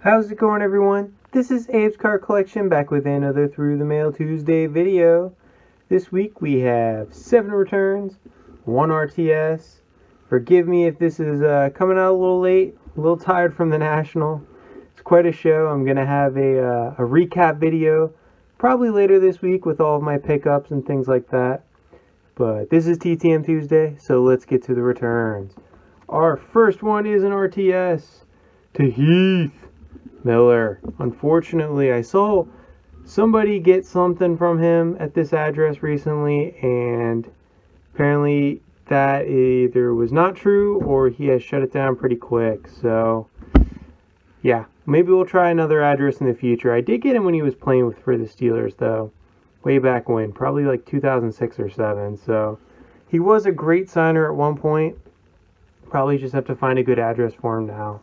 How's it going, everyone? This is Abe's Card Collection back with another Through the Mail Tuesday video. This week we have 7 returns, 1 RTS. Forgive me if this is coming out a little late, a little tired from the National. It's quite a show. I'm going to have a recap video probably later this week with all of my pickups and things like that. But this is TTM Tuesday, so let's get to the returns. Our first one is an RTS to Heath Miller. Unfortunately, I saw somebody get something from him at this address recently, and apparently that either was not true or he has shut it down pretty quick. So yeah, maybe we'll try another address in the future. I did get him when he was playing for the Steelers, though, way back when, probably like 2006 or 7. So he was a great signer at one point. Probably just have to find a good address for him now.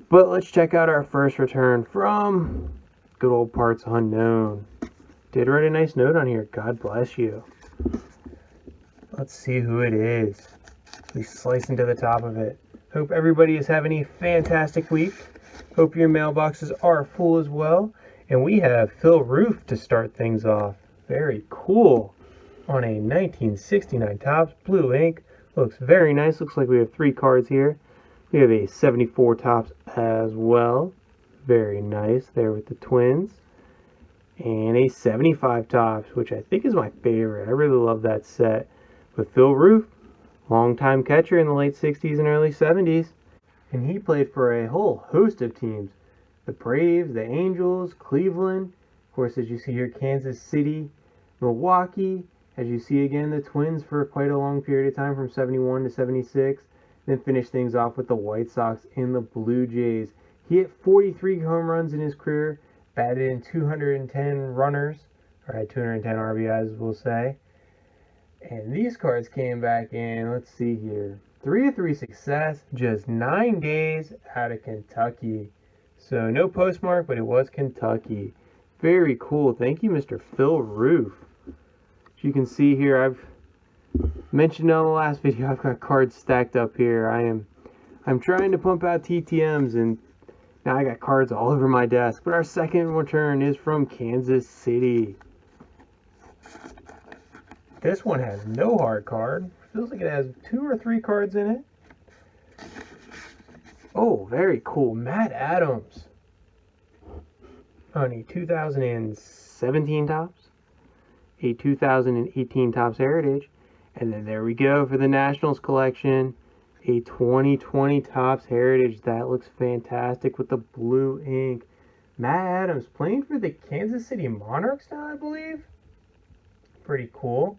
But let's check out our first return from good old Parts Unknown. Did write a nice note on here. God bless you. Let's see who it is. We slice into the top of it. Hope everybody is having a fantastic week. Hope your mailboxes are full as well. And we have Phil Roof to start things off. Very cool. On a 1969 Topps blue ink. Looks very nice. Looks like we have 3 cards here. We have a 74 Topps as well. Very nice there with the Twins. And a 75 Topps, which I think is my favorite. I really love that set. With Phil Roof, longtime catcher in the late 60s and early 70s. And he played for a whole host of teams. The Braves, the Angels, Cleveland. Of course, as you see here, Kansas City, Milwaukee. As you see again, the Twins for quite a long period of time from 71 to 76. Then finished things off with the White Sox and the Blue Jays. He hit 43 home runs in his career, batted in 210 runners, or had 210 RBIs, we'll say. And these cards came back in, let's see here, 3-3 success, just 9 days out of Kentucky. So no postmark, but it was Kentucky. Very cool. Thank you, Mr. Phil Roof. As you can see here, I've mentioned on the last video, I've got cards stacked up here. I'm trying to pump out TTMs, and now I got cards all over my desk. But our second return is from Kansas City. This one has no hard card. Feels like it has 2 or 3 cards in it. Oh, very cool. Matt Adams on a 2017 Topps, a 2018 Topps Heritage. And then there we go for the Nationals collection, a 2020 Topps Heritage. That looks fantastic with the blue ink. Matt Adams playing for the Kansas City Monarchs now, I believe. Pretty cool.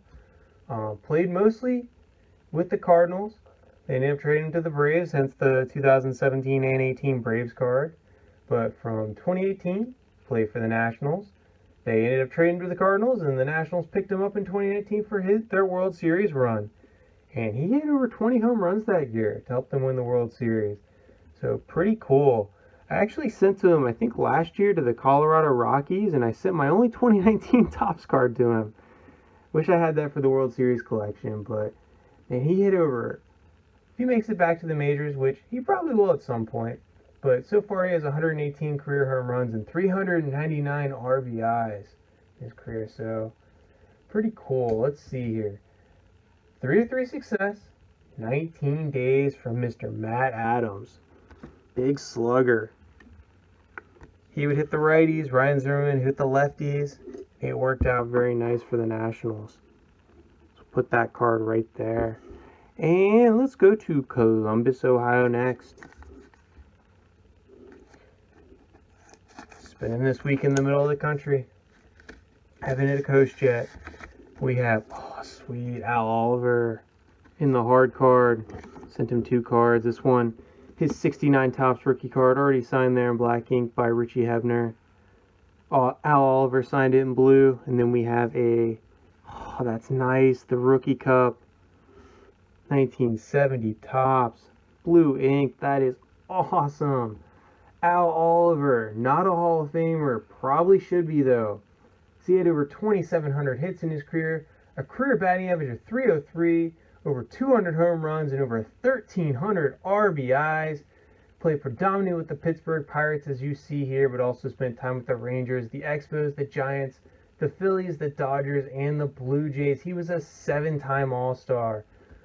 Played mostly with the Cardinals. They ended up trading to the Braves, hence the 2017 and 18 Braves card. But from 2018, played for the Nationals. They ended up trading to the Cardinals, and the Nationals picked him up in 2019 for their World Series run. And he hit over 20 home runs that year to help them win the World Series. So pretty cool. I actually sent to him, I think last year, to the Colorado Rockies, and I sent my only 2019 Topps card to him. Wish I had that for the World Series collection, but man, he hit over, if he makes it back to the majors, which he probably will at some point. But so far he has 118 career home runs and 399 RBIs in his career. So pretty cool. Let's see here. 3-3 success. 19 days from Mr. Matt Adams. Big slugger. He would hit the righties. Ryan Zimmerman hit the lefties. It worked out very nice for the Nationals. So put that card right there. And let's go to Columbus, Ohio next. Spending this week in the middle of the country. Haven't hit a coast yet. We have, oh sweet, Al Oliver in the hard card. Sent him 2 cards. This one, his 69 Topps rookie card, already signed there in black ink by Richie Hebner. Al Oliver signed it in blue. And then we have a, oh that's nice, the rookie cup. 1970 Topps. Blue ink, that is awesome. Al Oliver, not a Hall of Famer, probably should be though. He had over 2,700 hits in his career, a career batting average of .303, over 200 home runs, and over 1,300 RBIs. Played predominantly with the Pittsburgh Pirates, as you see here, but also spent time with the Rangers, the Expos, the Giants, the Phillies, the Dodgers, and the Blue Jays. He was a 7-time All-Star.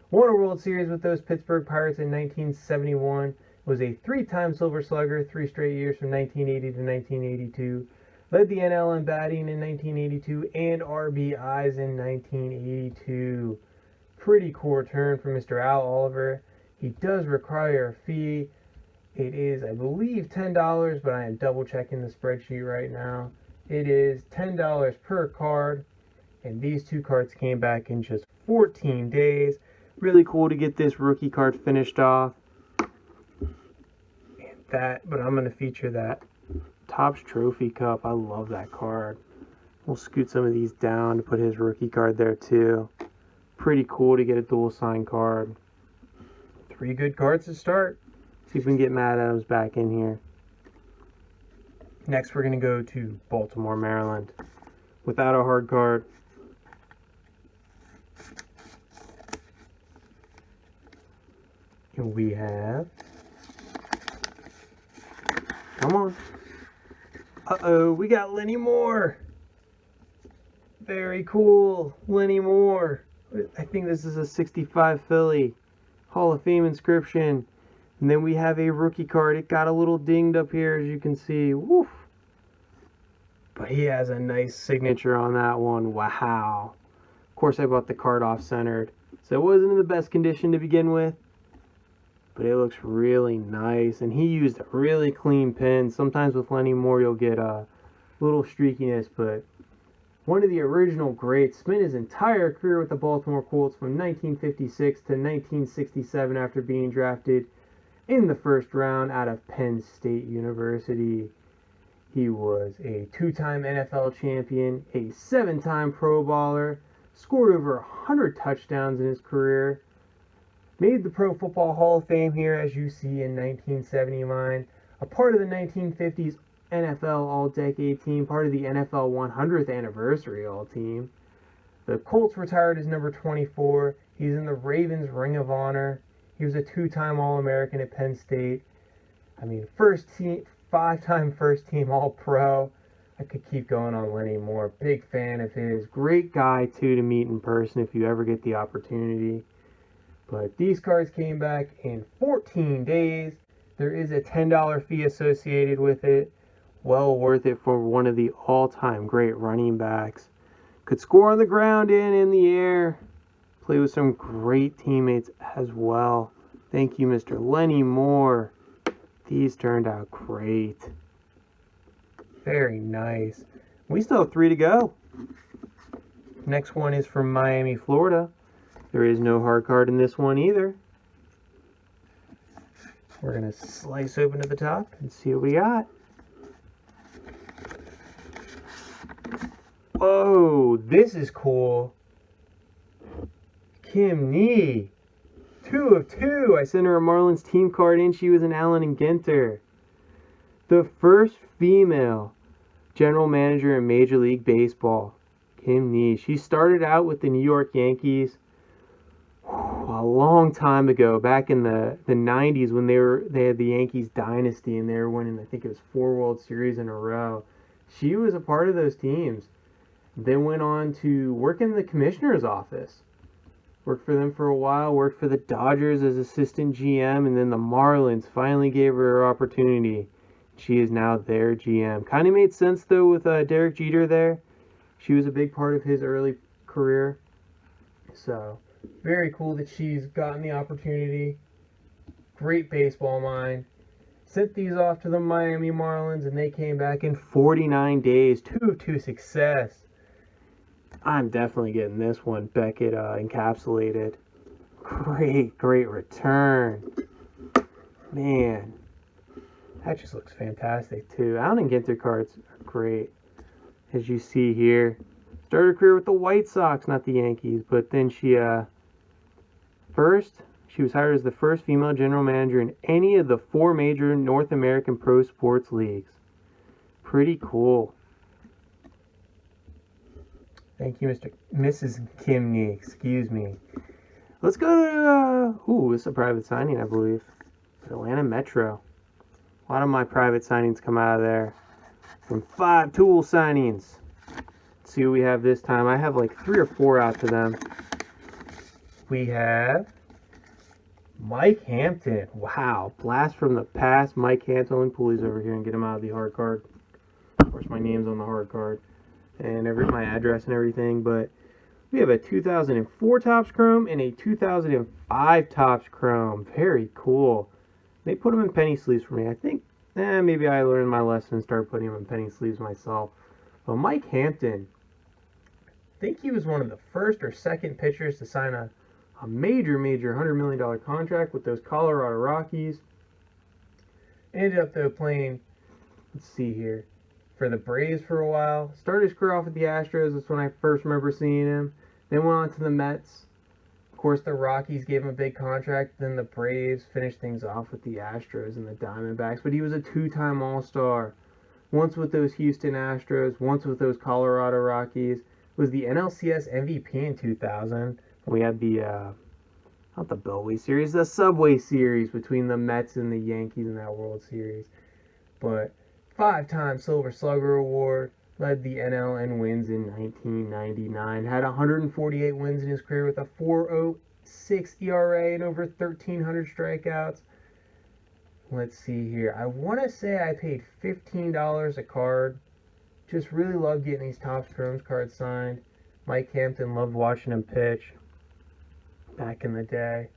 Won a World Series with those Pittsburgh Pirates in 1971. Was a 3-time Silver Slugger, 3 straight years from 1980 to 1982. Led the NL in batting in 1982 and RBIs in 1982. Pretty cool return from Mr. Al Oliver. He does require a fee. It is, I believe, $10, but I am double checking the spreadsheet right now. It is $10 per card, and these 2 cards came back in just 14 days. Really cool to get this rookie card finished off. And that, but I'm going to feature that Topps Trophy Cup. I love that card. We'll scoot some of these down to put his rookie card there too. Pretty cool to get a dual sign card. 3 good cards to start. See if we can get Matt Adams back in here. Next, we're going to go to Baltimore, Maryland. Without a hard card. And we have... Come on. Uh-oh, we got Lenny Moore. Very cool. Lenny Moore. I think this is a 65 Philly. Hall of Fame inscription. And then we have a rookie card. It got a little dinged up here, as you can see. Woof. But he has a nice signature on that one. Wow. Of course, I bought the card off-centered, so it wasn't in the best condition to begin with. But it looks really nice. And he used a really clean pen. Sometimes with Lenny Moore, you'll get a little streakiness, but one of the original greats. Spent his entire career with the Baltimore Colts from 1956 to 1967 after being drafted in the first round out of Penn State University. He was a 2-time NFL champion, a 7-time Pro Bowler, scored over 100 touchdowns in his career, made the Pro Football Hall of Fame here, as you see in 1979, a part of the 1950s NFL All-Decade Team, part of the NFL 100th Anniversary All-Team. The Colts retired as number 24. He's in the Ravens Ring of Honor. He was a 2-time All-American at Penn State. I mean, 5-time first-team All-Pro. I could keep going on Lenny Moore. Big fan of his. Great guy, too, to meet in person if you ever get the opportunity. But these cards came back in 14 days. There is a $10 fee associated with it. Well worth it for one of the all-time great running backs. Could score on the ground and in the air. Play with some great teammates as well. Thank you, Mr. Lenny Moore. These turned out great. Very nice. We still have 3 to go. Next one is from Miami, Florida. There is no hard card in this one either. We're going to slice open to the top and see what we got. Whoa, this is cool. Kim Nee. 2 of 2. I sent her a Marlins team card in. She was an Allen and Ginter. The first female general manager in Major League Baseball. Kim Nee. She started out with the New York Yankees a long time ago, back in the 90s when they had the Yankees dynasty and they were winning, I think it was 4 World Series in a row. She was a part of those teams. Then went on to work in the commissioner's office. Worked for them for a while, worked for the Dodgers as assistant GM, and then the Marlins finally gave her her opportunity. She is now their GM. Kind of made sense, though, with Derek Jeter there. She was a big part of his early career. So, very cool that she's gotten the opportunity. Great baseball mind. Sent these off to the Miami Marlins, and they came back in 49 days. 2 of 2 success. I'm definitely getting this one. Beckett encapsulated. Great return. Man, that just looks fantastic too. Allen and Ginter cards are great. As you see here. Started her career with the White Sox, not the Yankees. But then she was hired as the first female general manager in any of the 4 major North American pro sports leagues. Pretty cool. Thank you, Mrs. Kim Nee. Excuse me. Let's go to, this is a private signing, I believe. Atlanta Metro. A lot of my private signings come out of there. From 5 tool signings. Let's see what we have this time. I have like 3 or 4 out to them. We have Mike Hampton. Wow. Blast from the past. Mike Hampton. Let me pull these over here and get them out of the hard card. Of course, my name's on the hard card. And my address and everything. But we have a 2004 Topps Chrome and a 2005 Topps Chrome. Very cool. They put them in penny sleeves for me. I think, maybe I learned my lesson and started putting them in penny sleeves myself. But Mike Hampton, I think he was one of the first or second pitchers to sign a major $100 million contract with those Colorado Rockies. Ended up, though, playing, let's see here, for the Braves for a while. Started his career off at the Astros. That's when I first remember seeing him. Then went on to the Mets. Of course, the Rockies gave him a big contract. Then the Braves finished things off with the Astros and the Diamondbacks. But he was a 2-time All-Star. Once with those Houston Astros, once with those Colorado Rockies. Was the NLCS MVP in 2000. We had the, not the Beltway Series, the Subway Series between the Mets and the Yankees in that World Series. But 5-time Silver Slugger Award, led the NL in wins in 1999, had 148 wins in his career with a 4.06 ERA and over 1,300 strikeouts. Let's see here. I want to say I paid $15 a card. Just really loved getting these Topps Chromes cards signed. Mike Hampton, loved watching him pitch back in the day.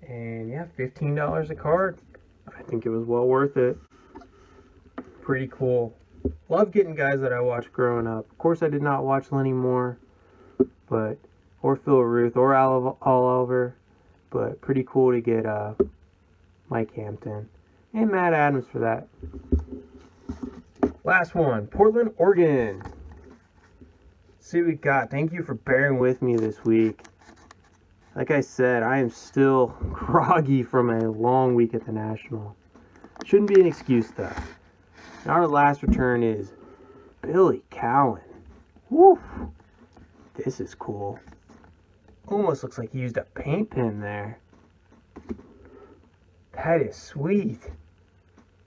And yeah, $15 a card. I think it was well worth it. Pretty cool. Love getting guys that I watched growing up. Of course, I did not watch Lenny Moore, or Phil Ruth, or Oliver, but pretty cool to get Mike Hampton and Matt Adams for that. Last one, Portland, Oregon. Let's see what we got. Thank you for bearing with me this week. Like I said, I am still groggy from a long week at the National. Shouldn't be an excuse, though. Our last return is Billy Cowan. Woo! This is cool. Almost looks like he used a paint pen there. That is sweet.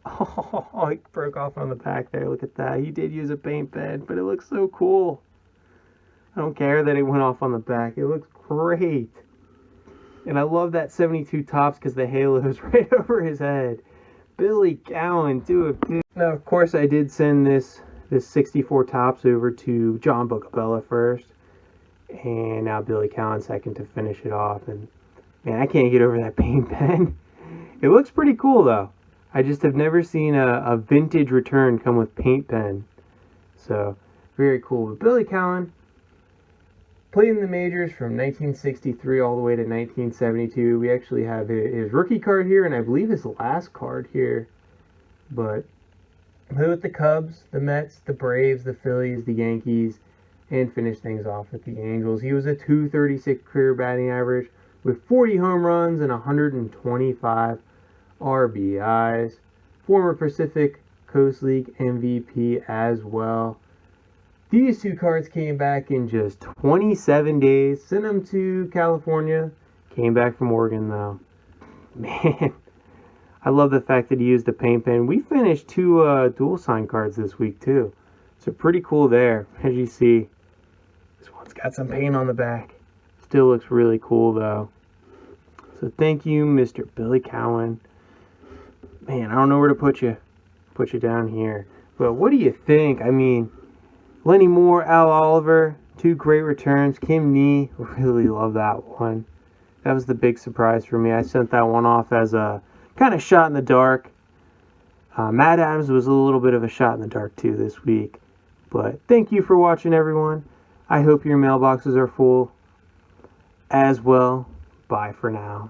Oh, he broke off on the back there. Look at that. He did use a paint pen, but it looks so cool. I don't care that it went off on the back. It looks great. And I love that 72 Topps because the halo is right over his head. Billy Cowan, do it. Now, of course, I did send this 64 Topps over to John Bocabella first. And now Billy Cowan second to finish it off. And, man, I can't get over that paint pen. It looks pretty cool, though. I just have never seen a vintage return come with paint pen. So, very cool. But Billy Cowan played in the majors from 1963 all the way to 1972. We actually have his rookie card here, and I believe his last card here. But played with the Cubs, the Mets, the Braves, the Phillies, the Yankees, and finished things off with the Angels. He was a .236 career batting average with 40 home runs and 125 RBIs. Former Pacific Coast League MVP as well. These 2 cards came back in just 27 days. Sent them to California. Came back from Oregon, though. Man, I love the fact that he used a paint pen. We finished 2 dual sign cards this week, too. So pretty cool there. As you see, this one's got some paint on the back. Still looks really cool, though. So thank you, Mr. Billy Cowan. Man, I don't know where to put you. Put you down here. But what do you think? I mean, Lenny Moore, Al Oliver, 2 great returns. Kim Nee, really love that one. That was the big surprise for me. I sent that one off as a kind of shot in the dark. Matt Adams was a little bit of a shot in the dark too this week. But thank you for watching, everyone. I hope your mailboxes are full as well. Bye for now.